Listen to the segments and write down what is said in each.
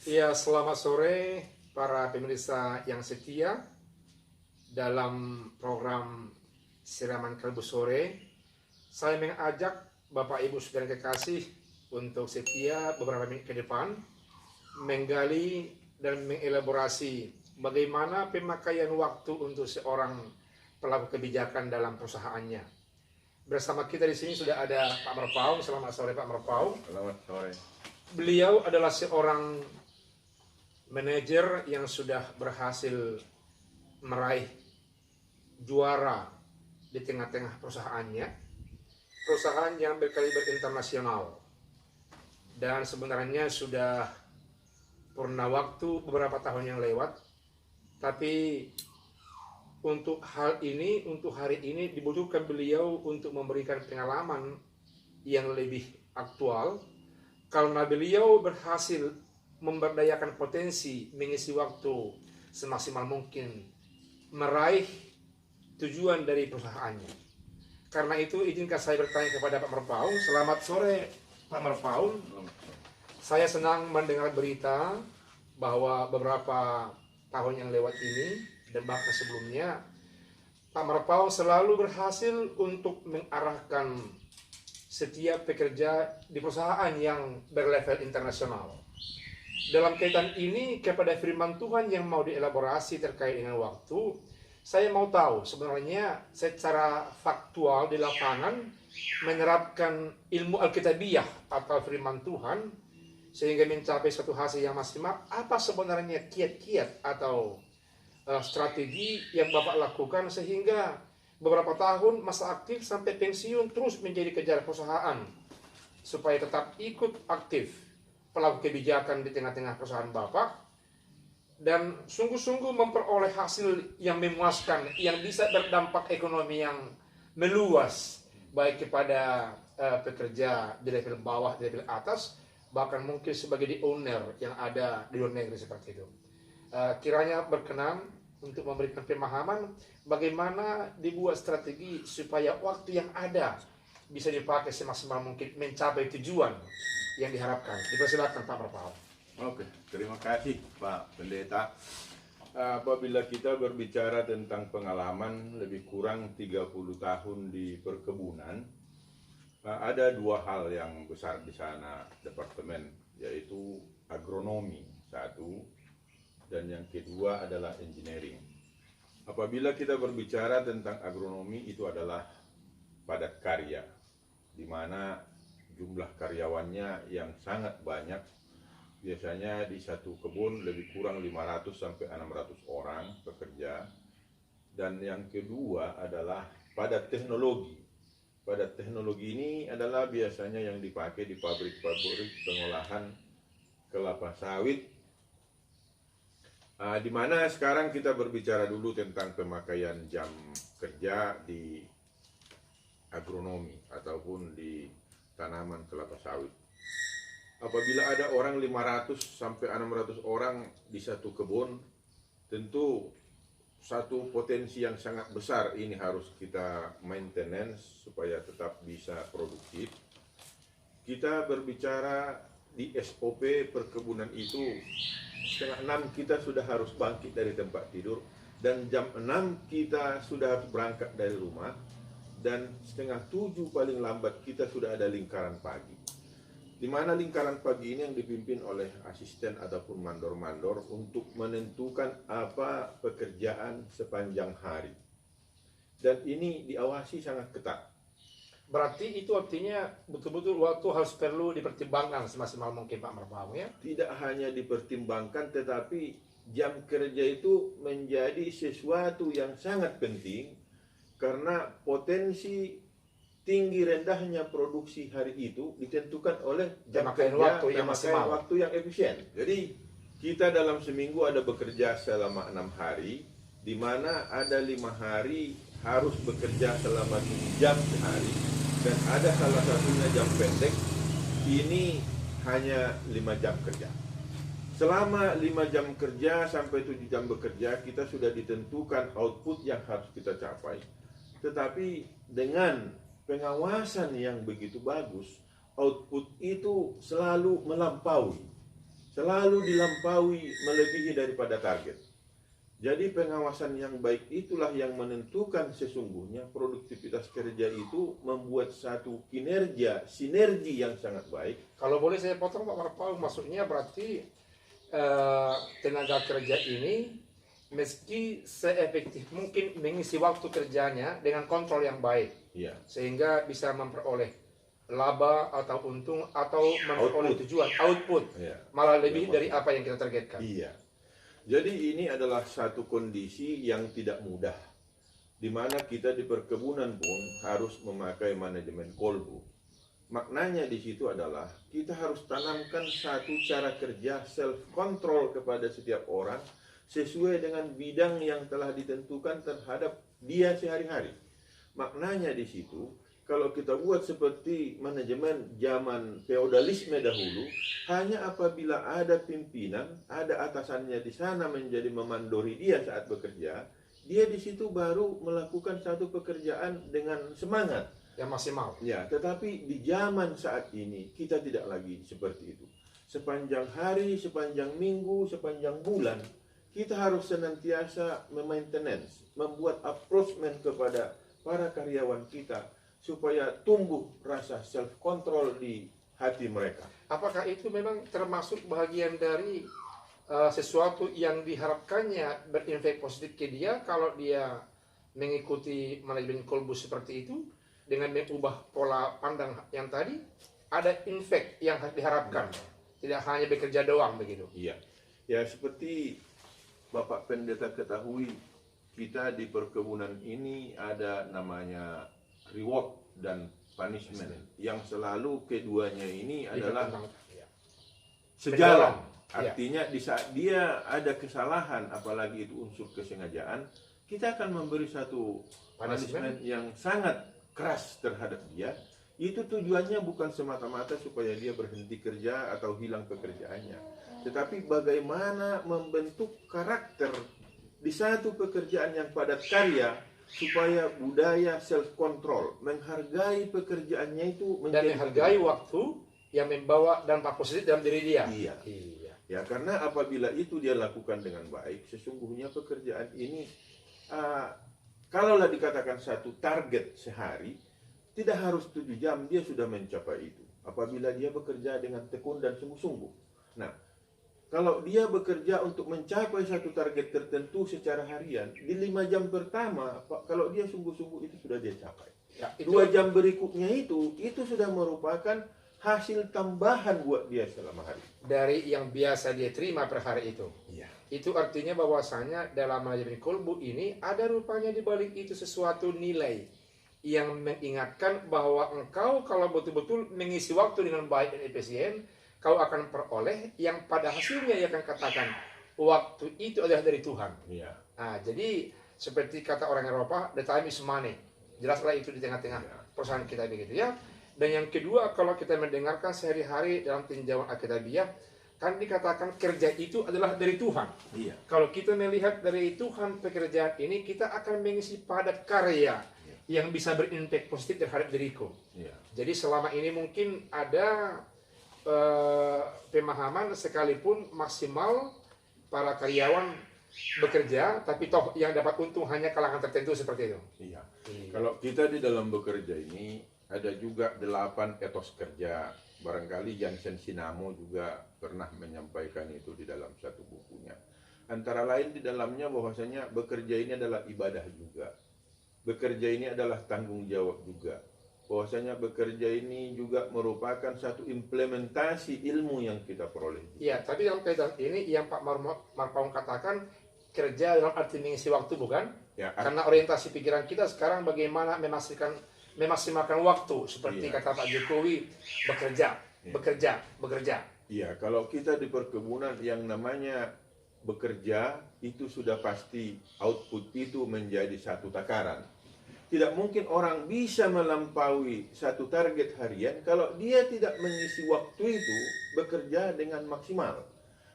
Ya, selamat sore para pemirsa yang setia dalam program Siraman Kalbu Sore. Saya mengajak Bapak Ibu Saudara kekasih untuk setia beberapa menit ke depan menggali dan mengelaborasi bagaimana pemakaian waktu untuk seorang pelaku kebijakan dalam perusahaannya. Bersama kita di sini sudah ada Pak Merpau. Selamat sore Pak Merpau. Selamat sore. Beliau adalah seorang manajer yang sudah berhasil meraih juara di tengah-tengah perusahaannya, perusahaan yang berkaliber internasional, dan sebenarnya sudah purna waktu beberapa tahun yang lewat, tapi untuk hari ini dibutuhkan beliau untuk memberikan pengalaman yang lebih aktual, karena beliau berhasil memberdayakan potensi, mengisi waktu semaksimal mungkin, meraih tujuan dari perusahaannya. Karena itu izinkan saya bertanya kepada Pak Merpau. Selamat sore Pak Merpau. Saya senang mendengar berita bahwa beberapa tahun yang lewat ini dan bahkan sebelumnya Pak Merpau selalu berhasil untuk mengarahkan setiap pekerja di perusahaan yang berlevel internasional. Dalam kaitan ini kepada firman Tuhan yang mau dielaborasi terkait dengan waktu, saya mau tahu sebenarnya secara faktual di lapangan menerapkan ilmu Alkitabiah atau firman Tuhan sehingga mencapai suatu hasil yang maksimal. Apa sebenarnya kiat-kiat atau strategi yang Bapak lakukan sehingga beberapa tahun masa aktif sampai pensiun terus menjadi kejar perusahaan supaya tetap ikut aktif pelaku kebijakan di tengah-tengah perusahaan Bapak dan sungguh-sungguh memperoleh hasil yang memuaskan yang bisa berdampak ekonomi yang meluas baik kepada pekerja di level bawah, di level atas, bahkan mungkin sebagai di owner yang ada di luar negeri seperti itu. Kiranya berkenan untuk memberikan pemahaman bagaimana dibuat strategi supaya waktu yang ada bisa dipakai semaksimal mungkin mencapai tujuan yang diharapkan. Dipersilakan Pak Merpau. Oke, terima kasih Pak Pendeta. Apabila kita berbicara tentang pengalaman lebih kurang 30 tahun di perkebunan, ada dua hal yang besar di sana departemen, yaitu agronomi satu, dan yang kedua adalah engineering. Apabila kita berbicara tentang agronomi, itu adalah padat karya, di mana jumlah karyawannya yang sangat banyak. Biasanya di satu kebun lebih kurang 500 sampai 600 orang pekerja. Dan yang kedua adalah padat teknologi. Padat teknologi ini adalah biasanya yang dipakai di pabrik-pabrik pengolahan kelapa sawit. Di mana sekarang kita berbicara dulu tentang pemakaian jam kerja di agronomi ataupun di tanaman kelapa sawit. Apabila ada orang 500 sampai 600 orang di satu kebun, tentu satu potensi yang sangat besar ini harus kita maintenance supaya tetap bisa produktif. Kita berbicara di SOP perkebunan itu, 5:30 kita sudah harus bangkit dari tempat tidur, dan jam 6 kita sudah harus berangkat dari rumah, dan 6:30 paling lambat kita sudah ada lingkaran pagi, di mana lingkaran pagi ini yang dipimpin oleh asisten ataupun mandor-mandor untuk menentukan apa pekerjaan sepanjang hari, dan ini diawasi sangat ketat. Berarti itu artinya betul-betul waktu harus perlu dipertimbangkan semaksimal mungkin Pak Merpau ya? Tidak hanya dipertimbangkan, tetapi jam kerja itu menjadi sesuatu yang sangat penting, karena potensi tinggi rendahnya produksi hari itu ditentukan oleh jam kerja, waktu yang efisien. Jadi kita dalam seminggu ada bekerja selama 6 hari, di mana ada 5 hari harus bekerja selama 7 jam sehari, dan ada salah satunya jam pendek, ini hanya 5 jam kerja. Selama 5 jam kerja sampai 7 jam bekerja, kita sudah ditentukan output yang harus kita capai. Tetapi dengan pengawasan yang begitu bagus, output itu selalu melampaui. selalu dilampaui melebihi daripada target. Jadi pengawasan yang baik itulah yang menentukan sesungguhnya produktivitas kerja itu membuat satu kinerja, sinergi yang sangat baik. Kalau boleh saya potong Pak Marpaung, maksudnya berarti tenaga kerja ini meski seefektif mungkin mengisi waktu kerjanya dengan kontrol yang baik, Ya. sehingga bisa memperoleh laba atau untung atau memperoleh tujuan output Ya. malah lebih dari apa yang kita targetkan. Iya. Jadi ini adalah satu kondisi yang tidak mudah, di mana kita di perkebunan pun harus memakai manajemen kolbu. Maknanya di situ adalah kita harus tanamkan satu cara kerja self control kepada setiap orang sesuai dengan bidang yang telah ditentukan terhadap dia sehari-hari. Maknanya di situ, kalau kita buat seperti manajemen zaman feodalisme dahulu, hanya apabila ada pimpinan, ada atasannya di sana menjadi memandori dia saat bekerja, dia di situ baru melakukan satu pekerjaan dengan semangat Yang maksimal. Ya, tetapi di zaman saat ini kita tidak lagi seperti itu. Sepanjang hari, sepanjang minggu, sepanjang bulan, kita harus senantiasa memaintenance, membuat approachment kepada para karyawan kita supaya tumbuh rasa self control di hati mereka. Apakah itu memang termasuk bagian dari sesuatu yang diharapkannya berinfek positif ke dia kalau dia mengikuti manajemen kolbu seperti itu dengan mengubah pola pandang yang tadi, ada infek yang diharapkan, tidak hanya bekerja doang begitu. Iya, ya seperti Bapak Pendeta ketahui, kita di perkebunan ini ada namanya reward dan punishment, yang selalu keduanya ini adalah sejalan. Artinya di saat dia ada kesalahan, apalagi itu unsur kesengajaan, kita akan memberi satu punishment yang sangat keras terhadap dia. Itu tujuannya bukan semata-mata supaya dia berhenti kerja atau hilang pekerjaannya, tetapi bagaimana membentuk karakter di satu pekerjaan yang padat karya supaya budaya self control, menghargai pekerjaannya itu dan menghargai waktu yang membawa dampak positif dalam diri dia. Iya. Ya, karena apabila itu dia lakukan dengan baik, sesungguhnya pekerjaan ini kalaulah dikatakan satu target sehari, tidak harus 7 jam dia sudah mencapai itu. Apabila dia bekerja dengan tekun dan sungguh-sungguh. Nah, kalau dia bekerja untuk mencapai satu target tertentu secara harian, di 5 jam pertama, kalau dia sungguh-sungguh itu sudah dia capai. Ya, 2 jam berikutnya itu sudah merupakan hasil tambahan buat dia selama hari. Dari yang biasa dia terima per hari itu. Iya. Itu artinya bahwasanya dalam manajemen kolbu ini ada rupanya di balik itu sesuatu nilai yang mengingatkan bahwa engkau kalau betul-betul mengisi waktu dengan baik dan efisien, kau akan peroleh yang pada hasilnya ia akan katakan waktu itu adalah dari Tuhan. Iya. Nah, jadi seperti kata orang Eropa, the time is money. Jelaslah itu di tengah-tengah perusahaan kita begitu ya. Dan yang kedua, kalau kita mendengarkan sehari-hari dalam tinjauan Alkitabiah, kan dikatakan kerja itu adalah dari Tuhan. Iya. Kalau kita melihat dari Tuhan pekerjaan ini, kita akan mengisi padat karya yang bisa berimpact positif terhadap diriku. Iya. Jadi selama ini mungkin ada pemahaman sekalipun maksimal para karyawan bekerja, tapi toh yang dapat untung hanya kalangan tertentu seperti itu. Iya. Kalau kita di dalam bekerja ini ada juga 8 etos kerja. Barangkali Jansen Sinamo juga pernah menyampaikan itu di dalam satu bukunya. Antara lain di dalamnya bahwasanya bekerja ini adalah ibadah juga. Bekerja ini adalah tanggung jawab juga. Bahwasanya bekerja ini juga merupakan satu implementasi ilmu yang kita peroleh. Iya, tapi dalam kaitan ini yang Pak Marpaung katakan kerja dalam arti mengisi waktu, bukan? Ya, karena orientasi pikiran kita sekarang bagaimana memaksimalkan waktu, seperti kata Pak Jokowi, bekerja. Iya, kalau kita di perkebunan yang namanya bekerja itu sudah pasti output itu menjadi satu takaran. Tidak mungkin orang bisa melampaui satu target harian kalau dia tidak mengisi waktu itu bekerja dengan maksimal.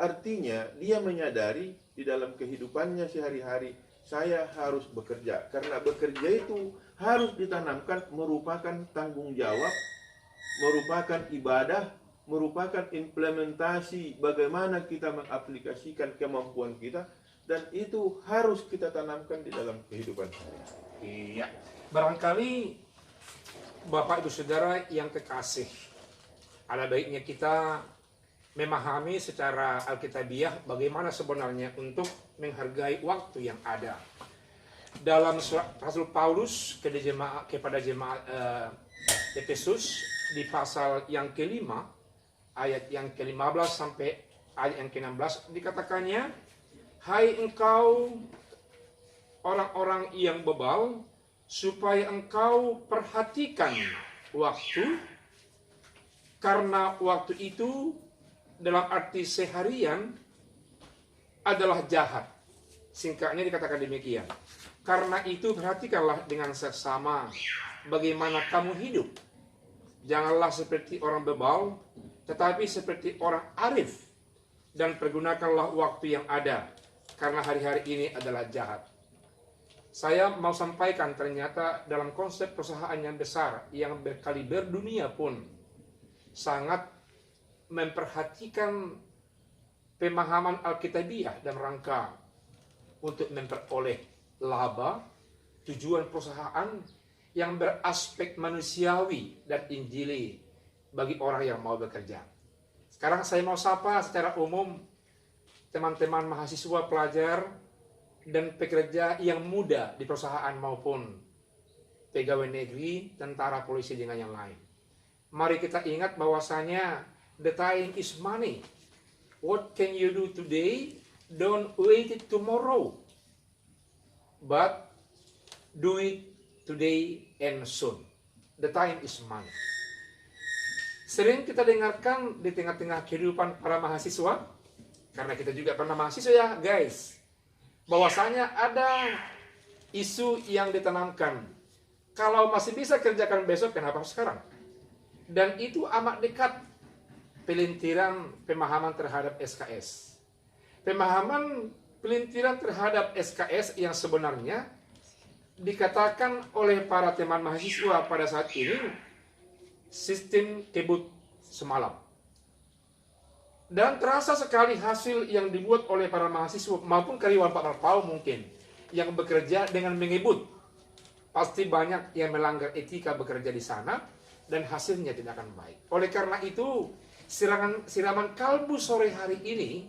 Artinya dia menyadari di dalam kehidupannya sehari-hari, saya harus bekerja. Karena bekerja itu harus ditanamkan merupakan tanggung jawab, merupakan ibadah, merupakan implementasi bagaimana kita mengaplikasikan kemampuan kita, dan itu harus kita tanamkan di dalam kehidupan sehari-hari. Iya, barangkali Bapak Ibu Saudara yang kekasih, ada baiknya kita memahami secara alkitabiah bagaimana sebenarnya untuk menghargai waktu yang ada. Dalam surat Rasul Paulus kepada jemaat Efesus di pasal yang kelima, ayat yang ke-15 sampai ayat yang ke-16 dikatakannya, hai engkau orang-orang yang bebal, supaya engkau perhatikan waktu, karena waktu itu dalam arti seharian adalah jahat. Singkatnya dikatakan demikian. Karena itu perhatikanlah dengan seksama bagaimana kamu hidup. Janganlah seperti orang bebal, tetapi seperti orang arif, dan pergunakanlah waktu yang ada, karena hari-hari ini adalah jahat. Saya mau sampaikan ternyata dalam konsep perusahaan yang besar, yang berkaliber dunia pun, sangat memperhatikan pemahaman Alkitabiah dan rangka untuk memperoleh laba, tujuan perusahaan yang beraspek manusiawi dan injili bagi orang yang mau bekerja. Sekarang saya mau sapa secara umum teman-teman mahasiswa, pelajar, dan pekerja yang muda di perusahaan maupun pegawai negeri, tentara, polisi, dengan yang lain. Mari kita ingat bahwasanya the time is money. What can you do today? Don't wait it tomorrow, but do it today and soon. The time is money. Sering kita dengarkan di tengah-tengah kehidupan para mahasiswa, karena kita juga pernah mahasiswa ya guys, bahwasanya ada isu yang ditanamkan, kalau masih bisa kerjakan besok, kenapa sekarang? Dan itu amat dekat pelintiran pemahaman terhadap SKS. Pemahaman pelintiran terhadap SKS yang sebenarnya dikatakan oleh para teman mahasiswa pada saat ini sistem kebut semalam. Dan terasa sekali hasil yang dibuat oleh para mahasiswa maupun karyawan Pak Marpao mungkin yang bekerja dengan mengebut. Pasti banyak yang melanggar etika bekerja di sana dan hasilnya tidak akan baik. Oleh karena itu, siraman kalbu sore hari ini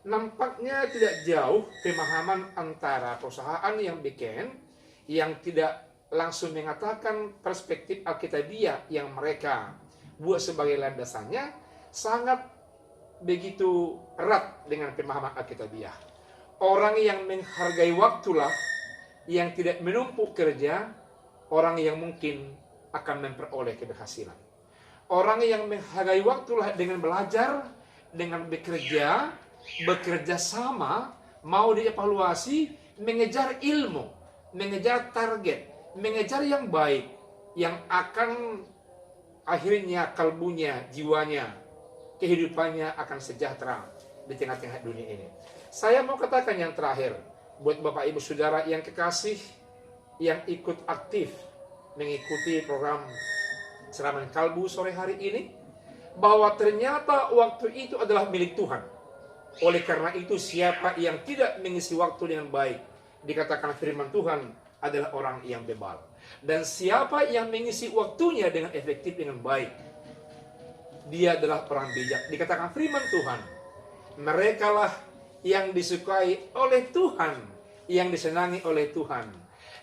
nampaknya tidak jauh pemahaman antara perusahaan yang bikin, yang tidak langsung mengatakan perspektif Alkitabiah yang mereka buat sebagai landasannya, sangat begitu erat dengan pemahaman Alkitabiah. Orang yang menghargai waktulah yang tidak menumpuk kerja, orang yang mungkin akan memperoleh keberhasilan. Orang yang menghargai waktulah dengan belajar, dengan bekerja sama, mau dievaluasi, mengejar ilmu, mengejar target, mengejar yang baik, yang akan akhirnya kalbunya, jiwanya, kehidupannya akan sejahtera di tengah-tengah dunia ini. Saya mau katakan yang terakhir, buat Bapak Ibu Saudara yang kekasih, yang ikut aktif mengikuti program Siraman Kalbu sore hari ini, bahwa ternyata waktu itu adalah milik Tuhan. Oleh karena itu, siapa yang tidak mengisi waktu dengan baik, dikatakan firman Tuhan, adalah orang yang bebal. Dan siapa yang mengisi waktunya dengan efektif, dengan baik, dia adalah orang bijak. Dikatakan firman Tuhan, merekalah yang disukai oleh Tuhan, yang disenangi oleh Tuhan.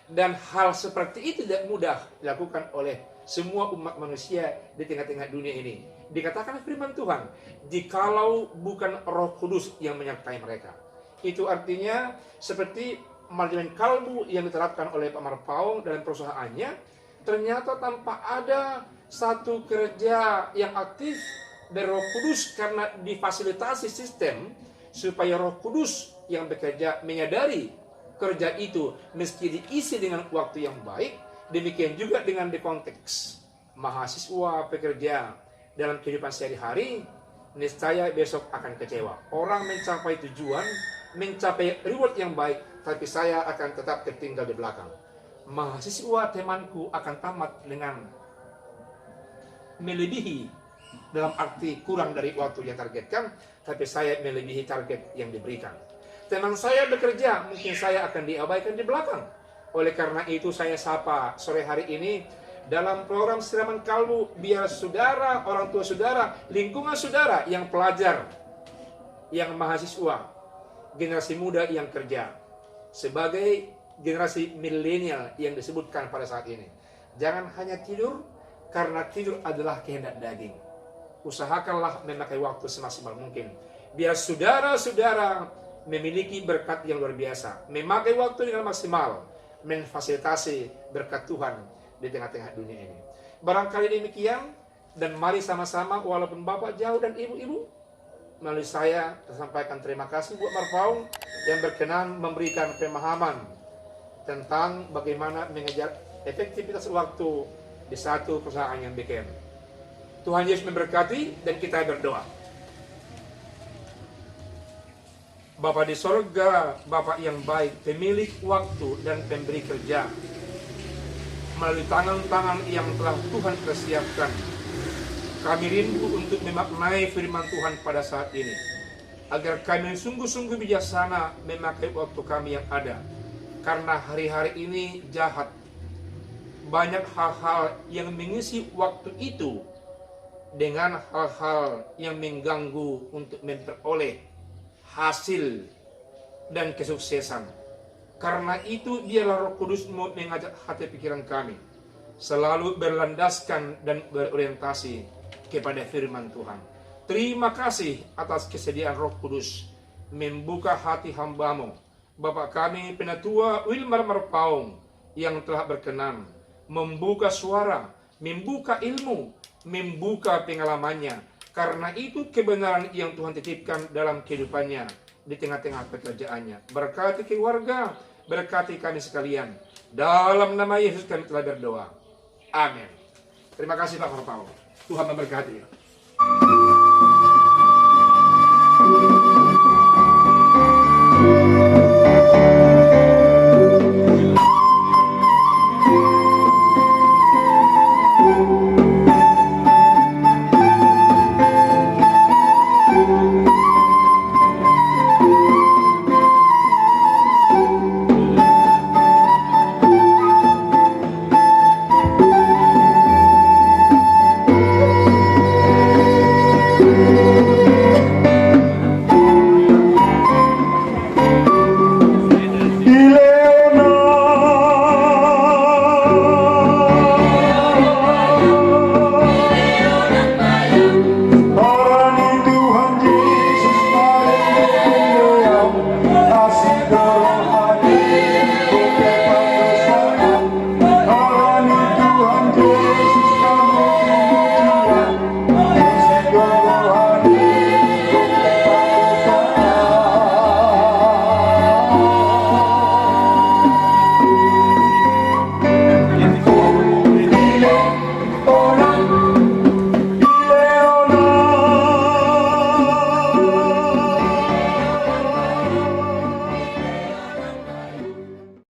Dan hal seperti itu tidak mudah dilakukan oleh semua umat manusia di tengah-tengah dunia ini. Dikatakan firman Tuhan, jikalau bukan Roh Kudus yang menyertai mereka. Itu artinya seperti manajemen kalbu yang diterapkan oleh Pak Marpao dalam perusahaannya, ternyata tanpa ada satu kerja yang aktif dari Roh Kudus, karena difasilitasi sistem supaya Roh Kudus yang bekerja menyadari kerja itu meski diisi dengan waktu yang baik. Demikian juga dengan di konteks mahasiswa, pekerja dalam kehidupan sehari-hari, niscaya besok akan kecewa. Orang mencapai tujuan, mencapai reward yang baik, tapi saya akan tetap tertinggal di belakang. Mahasiswa temanku akan tamat dengan melebihi Dalam arti kurang dari waktu yang targetkan, tapi saya melebihi target yang diberikan. Teman saya bekerja, mungkin saya akan diabaikan di belakang. Oleh karena itu saya sapa sore hari ini dalam program siraman kalbu, biar saudara, orang tua saudara, lingkungan saudara yang pelajar, yang mahasiswa, generasi muda yang kerja, sebagai generasi milenial yang disebutkan pada saat ini. Jangan hanya tidur, karena tidur adalah kehendak daging. Usahakanlah memakai waktu semaksimal mungkin. Biar saudara-saudara memiliki berkat yang luar biasa. Memakai waktu dengan maksimal. Memfasilitasi berkat Tuhan di tengah-tengah dunia ini. Barangkali demikian. Dan mari sama-sama, walaupun Bapak jauh dan Ibu-ibu, melalui saya sampaikan terima kasih buat Marpaung yang berkenan memberikan pemahaman tentang bagaimana mengejar efektivitas waktu di satu perusahaan yang bikin. Tuhan Yesus memberkati dan kita berdoa. Bapa di sorga, Bapa yang baik, pemilik waktu dan pemberi kerja, melalui tangan-tangan yang telah Tuhan persiapkan, kami rindu untuk memaknai firman Tuhan pada saat ini, agar kami sungguh-sungguh bijaksana memakai waktu kami yang ada. Karena hari-hari ini jahat, banyak hal-hal yang mengisi waktu itu dengan hal-hal yang mengganggu untuk memperoleh hasil dan kesuksesan. Karena itu biarlah Roh Kudus mengajak hati pikiran kami selalu berlandaskan dan berorientasi kepada firman Tuhan. Terima kasih atas kesediaan Roh Kudus membuka hati hamba-Mu, Bapak kami Penatua Wilmar Marpaung, yang telah berkenan membuka suara, membuka ilmu, membuka pengalamannya. Karena itu kebenaran yang Tuhan titipkan dalam kehidupannya di tengah-tengah pekerjaannya. Berkati keluarga, berkati kami sekalian. Dalam nama Yesus kami telah berdoa. Amin. Terima kasih Pak Marpaung. Tuhan memberkati.